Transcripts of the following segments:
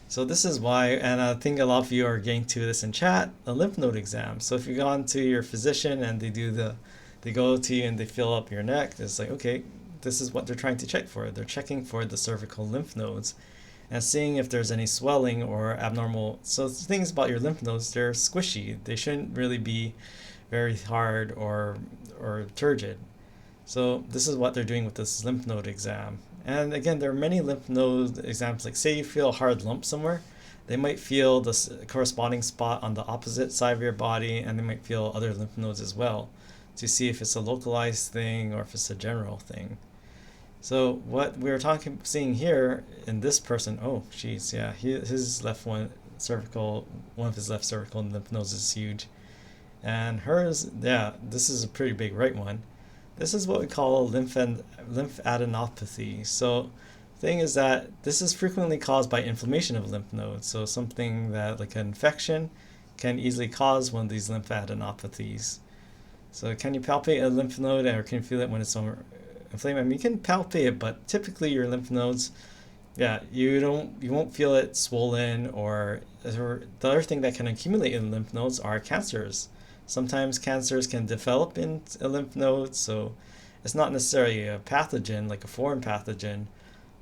So this is why, and I think a lot of you are getting to this in chat, a lymph node exam. So if you go on to your physician and they go to you and they fill up your neck, it's like, okay, this is what they're trying to check for. They're checking for the cervical lymph nodes and seeing if there's any swelling or abnormal. So things about your lymph nodes, they're squishy. They shouldn't really be very hard or turgid. So this is what they're doing with this lymph node exam. And again, there are many lymph node exams. Like say you feel a hard lump somewhere, they might feel the corresponding spot on the opposite side of your body, and they might feel other lymph nodes as well to see if it's a localized thing or if it's a general thing. So what we're seeing here in this person, oh, geez, yeah, his one of his left cervical lymph nodes is huge. And hers, yeah, this is a pretty big right one. This is what we call lymphadenopathy. So the thing is that this is frequently caused by inflammation of lymph nodes. So something that like an infection can easily cause one of these lymphadenopathies. So can you palpate a lymph node or can you feel it when it's inflamed? I mean, you can palpate it, but typically your lymph nodes, yeah, you won't feel it swollen or the other thing that can accumulate in lymph nodes are cancers. Sometimes cancers can develop in a lymph node, so it's not necessarily a pathogen, like a foreign pathogen,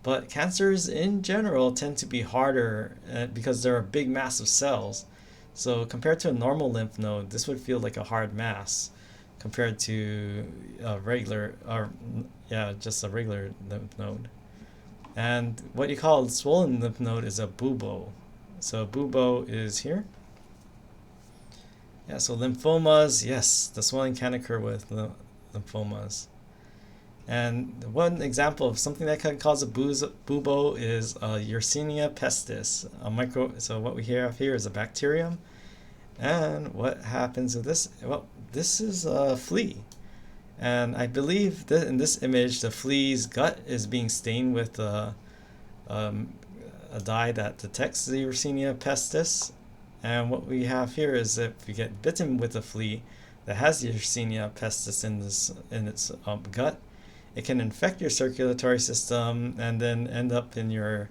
but cancers in general tend to be harder because they're a big mass of cells. So compared to a normal lymph node, this would feel like a hard mass compared to a regular, or yeah, just a regular lymph node. And what you call a swollen lymph node is a bubo. So a bubo is here. Yeah, so lymphomas, yes, the swelling can occur with lymphomas. And one example of something that can cause a bubo is Yersinia pestis, a micro. So what we have here is a bacterium. And what happens with this? Well, this is a flea. And I believe that in this image, the flea's gut is being stained with a dye that detects the Yersinia pestis. And what we have here is if you get bitten with a flea that has Yersinia pestis in its gut, it can infect your circulatory system and then end up in your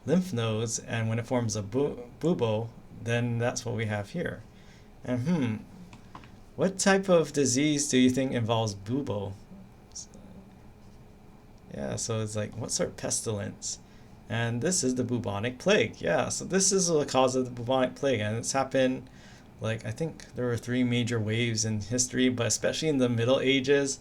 lymph nodes. And when it forms a bubo, then that's what we have here. And what type of disease do you think involves bubo? Yeah, so it's like, what sort of pestilence? And this is the bubonic plague. Yeah, so this is the cause of the bubonic plague, and it's happened, like, I think there were 3 major waves in history, but especially in the Middle Ages.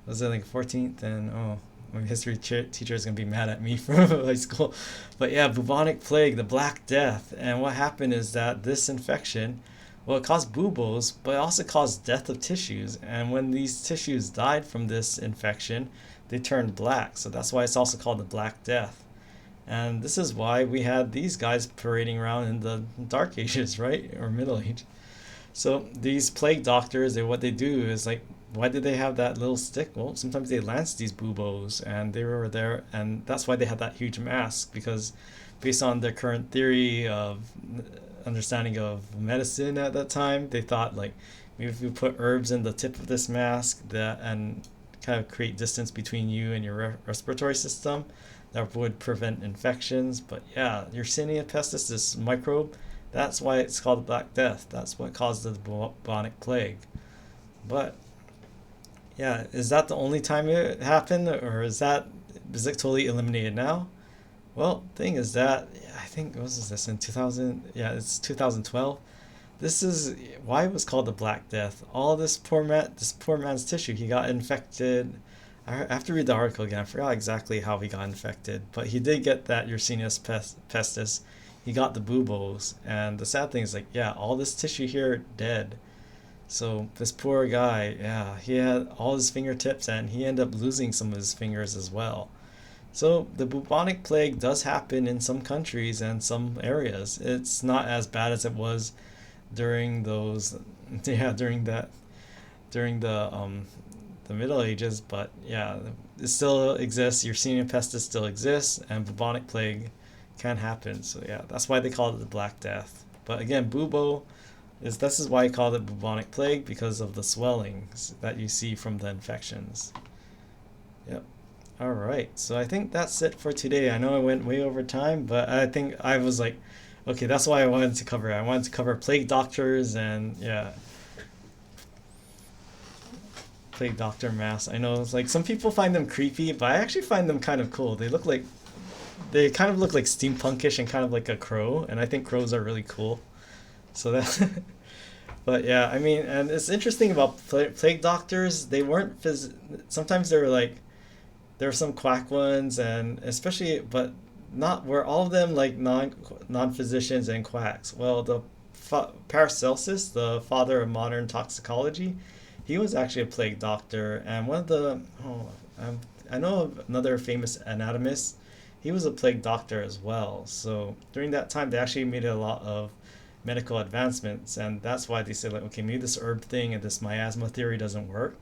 Was it like 14th? And oh, my history teacher is gonna be mad at me from high school. But yeah, bubonic plague, the Black Death. And what happened is that this infection, well, it caused buboes, but it also caused death of tissues. And when these tissues died from this infection, they turned black. So that's why it's also called the Black Death. And this is why we had these guys parading around in the Dark Ages, right? Or Middle Age. So these plague doctors, what they do is like, why did they have that little stick? Well, sometimes they lanced these buboes and they were there, and that's why they had that huge mask, because based on their current theory of understanding of medicine at that time, they thought like maybe if you put herbs in the tip of this mask that and kind of create distance between you and your respiratory system, that would prevent infections. But yeah, Yersinia pestis, this microbe, that's why it's called the Black Death. That's what caused the bubonic plague. But yeah, is that the only time it happened, or is it totally eliminated now? Well, thing is that I think what was this in 2000? Yeah, it's 2012. This is why it was called the Black Death. All this poor man's tissue, he got infected. I have to read the article again. I forgot exactly how he got infected, but he did get that Yersinia pestis. He got the buboes, and the sad thing is like, yeah, all this tissue here dead. So this poor guy, yeah, he had all his fingertips, and he ended up losing some of his fingers as well. So the bubonic plague does happen in some countries and some areas. It's not as bad as it was during those, yeah, during the Middle Ages, but yeah, it still exists. Yersinia pestis still exists, and bubonic plague can happen. So yeah, that's why they call it the Black Death. But again, this is why I call it bubonic plague, because of the swellings that you see from the infections. Yep. All right. So I think that's it for today. I know I went way over time, but I think I was like Okay, that's why I wanted to cover it. I wanted to cover plague doctors and yeah, plague doctor masks. I know it's like some people find them creepy, but I actually find them kind of cool. They kind of look like steampunkish and kind of like a crow, and I think crows are really cool. So that but yeah, I mean, and it's interesting about plague doctors. They weren't sometimes they were like there are some quack ones, and especially, but not were all of them like non physicians and quacks. Well, the Paracelsus, the father of modern toxicology, he was actually a plague doctor, and one of the I know of another famous anatomist. He was a plague doctor as well. So during that time, they actually made a lot of medical advancements, and that's why they said like, okay, maybe this herb thing and this miasma theory doesn't work.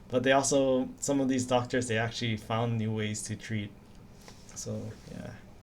But they also, some of these doctors, they actually found new ways to treat. So yeah.